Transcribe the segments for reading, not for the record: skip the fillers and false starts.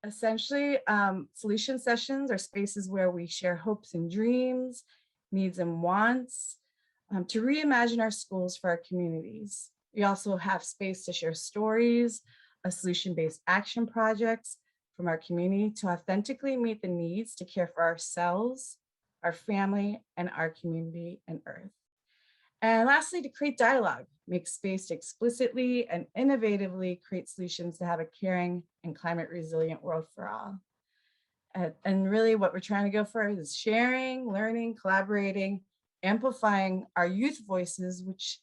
Essentially, solution sessions are spaces where we share hopes and dreams, needs and wants, to reimagine our schools for our communities. We also have space to share stories, solution-based action projects from our community to authentically meet the needs to care for ourselves, our family, and our community and Earth. And lastly, to create dialogue, make space to explicitly and innovatively create solutions to have a caring and climate resilient world for all. And really what we're trying to go for is sharing, learning, collaborating, amplifying our youth voices, which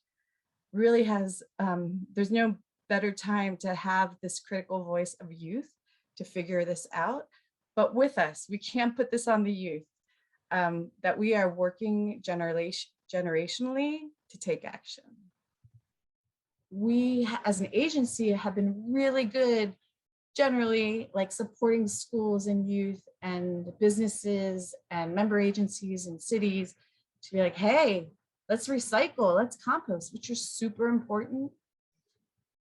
really has, there's no better time to have this critical voice of youth to figure this out. But with us, we can't put this on the youth, that we are working generationally to take action. We, as an agency, have been really good generally, like supporting schools and youth and businesses and member agencies and cities to be like, hey, let's recycle, let's compost, which are super important.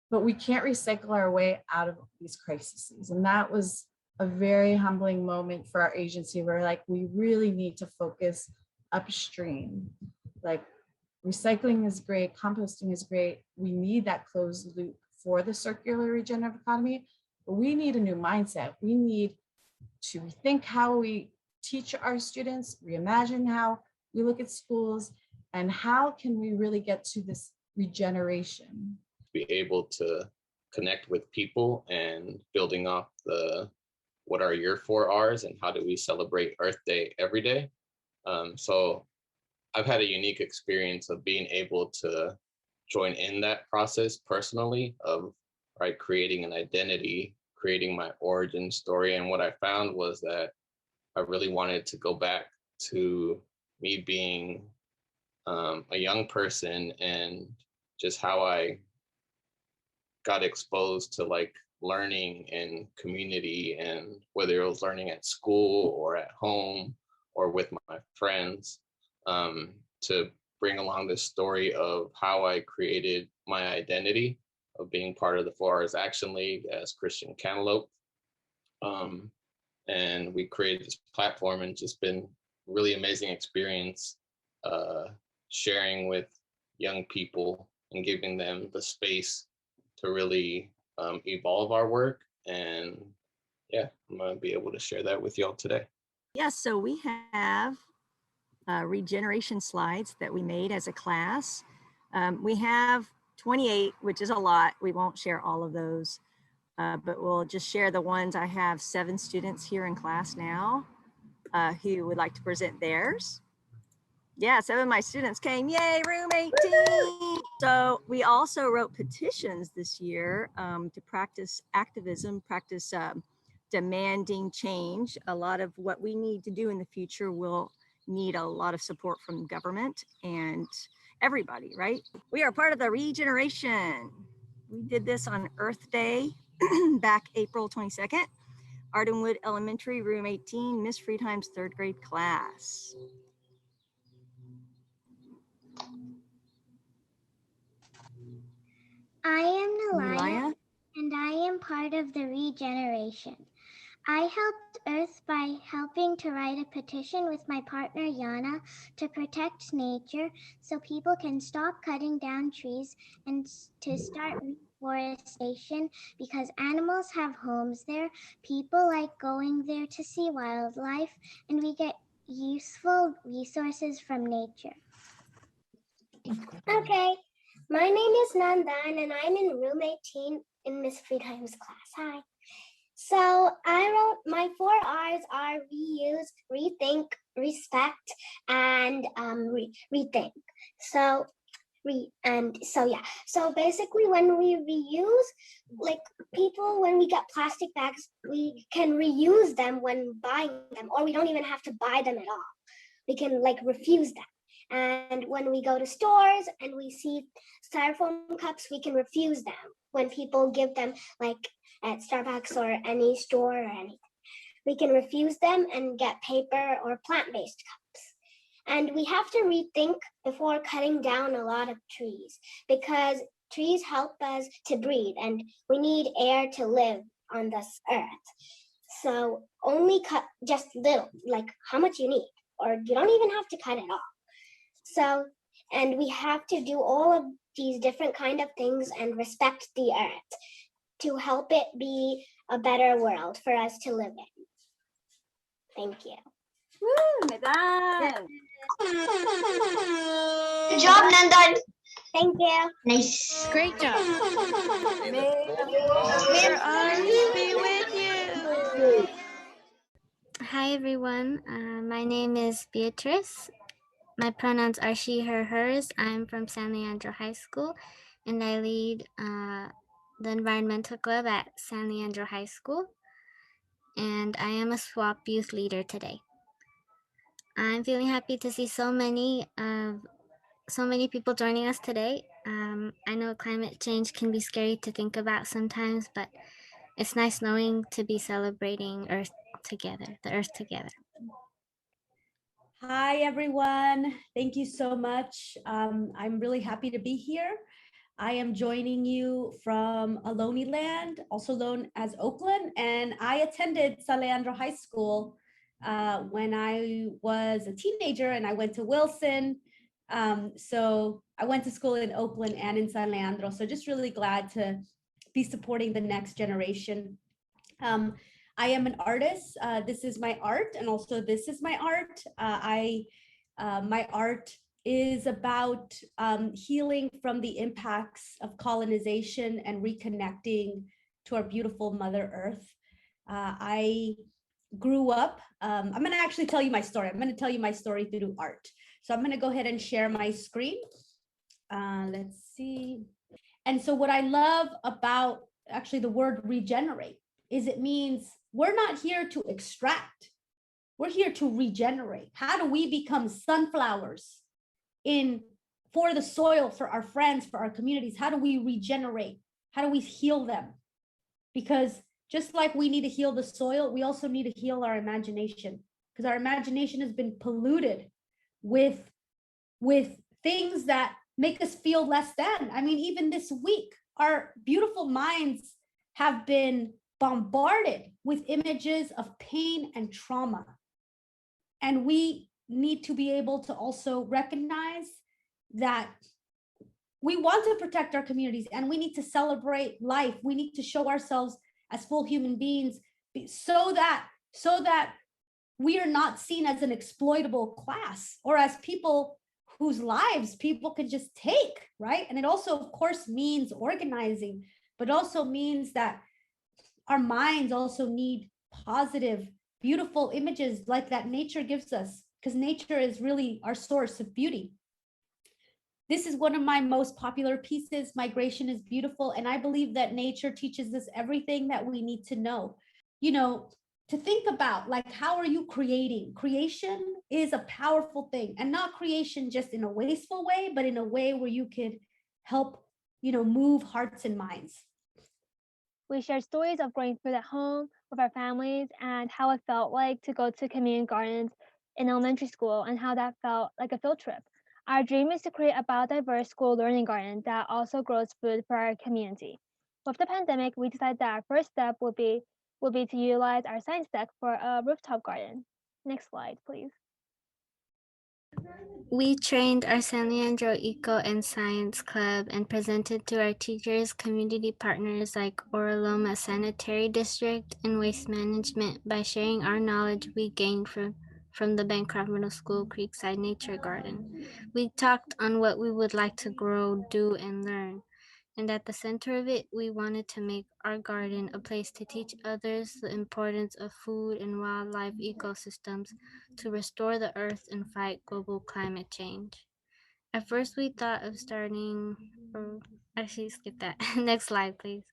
But we can't recycle our way out of these crises. And that was a very humbling moment for our agency where like, we really need to focus upstream. Like recycling is great, composting is great. We need that closed loop for the circular regenerative economy, but we need a new mindset. We need to rethink how we teach our students, reimagine how we look at schools, and how can we really get to this regeneration. Be able to connect with people and building off the what are your 4 R's and how do we celebrate Earth Day every day. So I've had a unique experience of being able to join in that process personally of creating an identity, creating my origin story. And what I found was that I really wanted to go back to me being a young person and just how I got exposed to like learning and community, and whether it was learning at school or at home or with my friends, to bring along this story of how I created my identity of being part of the 4 R's Action League as Christian Cantaloupe. And we created this platform and just been really amazing experience sharing with young people and giving them the space to really evolve our work. And yeah, I'm gonna be able to share that with y'all today. Yes, so we have ReGeneration slides that we made as a class. We have 28, which is a lot. We won't share all of those, but we'll just share the ones. I have 7 students here in class now who would like to present theirs. Yeah, 7 of my students came, yay, room 18. So we also wrote petitions this year to practice activism, practice demanding change. A lot of what we need to do in the future will need a lot of support from government and everybody, right? We are part of the ReGeneration. We did this on Earth Day back April 22nd. Ardenwood Elementary, room 18, Miss Friedheim's 3rd grade class. I am Nalaya, and I am part of the ReGeneration. I helped Earth by helping to write a petition with my partner Yana to protect nature so people can stop cutting down trees and to start reforestation because animals have homes there, people like going there to see wildlife, and we get useful resources from nature. Okay, my name is Nandan and I'm in room 18 in Miss Friedheim's class. Hi. So I wrote my 4 R's are reuse, rethink, respect, and rethink. So basically when we reuse, like people, when we get plastic bags, we can reuse them when buying them, or we don't even have to buy them at all. We can like refuse them. And when we go to stores and we see styrofoam cups, we can refuse them when people give them like at Starbucks or any store or anything. We can refuse them and get paper or plant-based cups. And we have to rethink before cutting down a lot of trees because trees help us to breathe and we need air to live on this earth. So only cut just little, like how much you need, or you don't even have to cut it all. So, and we have to do all of these different kind of things and respect the earth to help it be a better world for us to live in. Thank you. Woo, medal. Good job, Nandan. Thank you. Nice. Great job. May the Arms be with you. Hi everyone, my name is Beatrice. My pronouns are she, her, hers. I'm from San Leandro High School and I lead the environmental club at San Leandro High School. And I am a SWAP youth leader today. I'm feeling happy to see so many people joining us today. I know climate change can be scary to think about sometimes, but it's nice knowing to be celebrating Earth together, the Earth together. Hi, everyone. Thank you so much. I'm really happy to be here. I am joining you from Ohlone Land, also known as Oakland, and I attended San Leandro High School when I was a teenager, and I went to Wilson. So I went to school in Oakland and in San Leandro. So just really glad to be supporting the next generation. I am an artist. This is my art, and also this is my art. My art is about healing from the impacts of colonization and reconnecting to our beautiful Mother Earth. I grew up, I'm going to actually tell you my story. I'm going to tell you my story through art. So I'm going to go ahead and share my screen. Let's see. And so what I love about actually the word regenerate is it means we're not here to extract. We're here to regenerate. How do we become sunflowers for the soil, for our friends, for our communities? How do we regenerate? How do we heal them? Because just like we need to heal the soil, we also need to heal our imagination, because our imagination has been polluted with things that make us feel less than. I mean, even this week, our beautiful minds have been bombarded with images of pain and trauma. And we need to be able to also recognize that we want to protect our communities and we need to celebrate life. We need to show ourselves as full human beings so that we are not seen as an exploitable class or as people whose lives people can just take, right? And it also, of course, means organizing, but also means that our minds also need positive, beautiful images like that nature gives us, because nature is really our source of beauty. This is one of my most popular pieces, Migration is Beautiful, and I believe that nature teaches us everything that we need to know. You know, to think about, like, how are you creating? Creation is a powerful thing, and not creation just in a wasteful way, but in a way where you could help, move hearts and minds. We shared stories of growing food at home with our families and how it felt like to go to community gardens in elementary school and how that felt like a field trip. Our dream is to create a biodiverse school learning garden that also grows food for our community. With the pandemic, we decided that our first step would be to utilize our science deck for a rooftop garden. Next slide, please. We trained our San Leandro Eco and Science Club and presented to our teachers, community partners like Oraloma Sanitary District and Waste Management by sharing our knowledge we gained from the Bancroft Middle School Creekside Nature Garden. We talked on what we would like to grow, do, and learn. And at the center of it, we wanted to make our garden a place to teach others the importance of food and wildlife ecosystems to restore the earth and fight global climate change. At first, we thought of starting, or actually skip that. Next slide, please.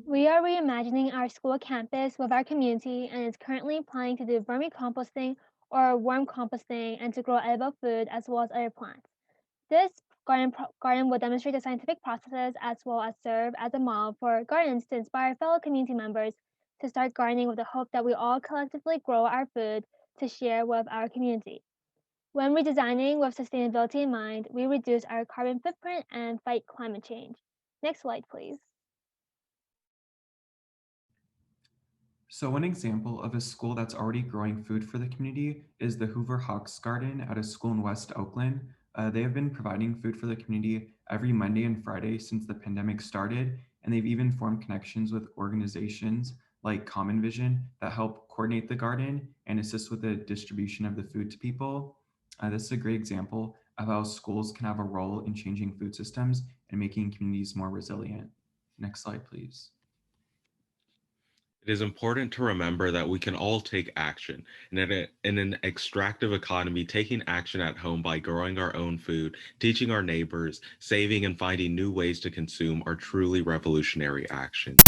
We are reimagining our school campus with our community and is currently planning to do vermicomposting or worm composting and to grow edible food as well as other plants. This garden will demonstrate the scientific processes as well as serve as a model for gardens to inspire fellow community members to start gardening with the hope that we all collectively grow our food to share with our community. When redesigning with sustainability in mind, we reduce our carbon footprint and fight climate change. Next slide, please. So one example of a school that's already growing food for the community is the Hoover Hawks Garden at a school in West Oakland. They have been providing food for the community every Monday and Friday since the pandemic started, and they've even formed connections with organizations like Common Vision that help coordinate the garden and assist with the distribution of the food to people. This is a great example of how schools can have a role in changing food systems and making communities more resilient. Next slide, please. It is important to remember that we can all take action. And in an extractive economy, taking action at home by growing our own food, teaching our neighbors, saving and finding new ways to consume are truly revolutionary actions.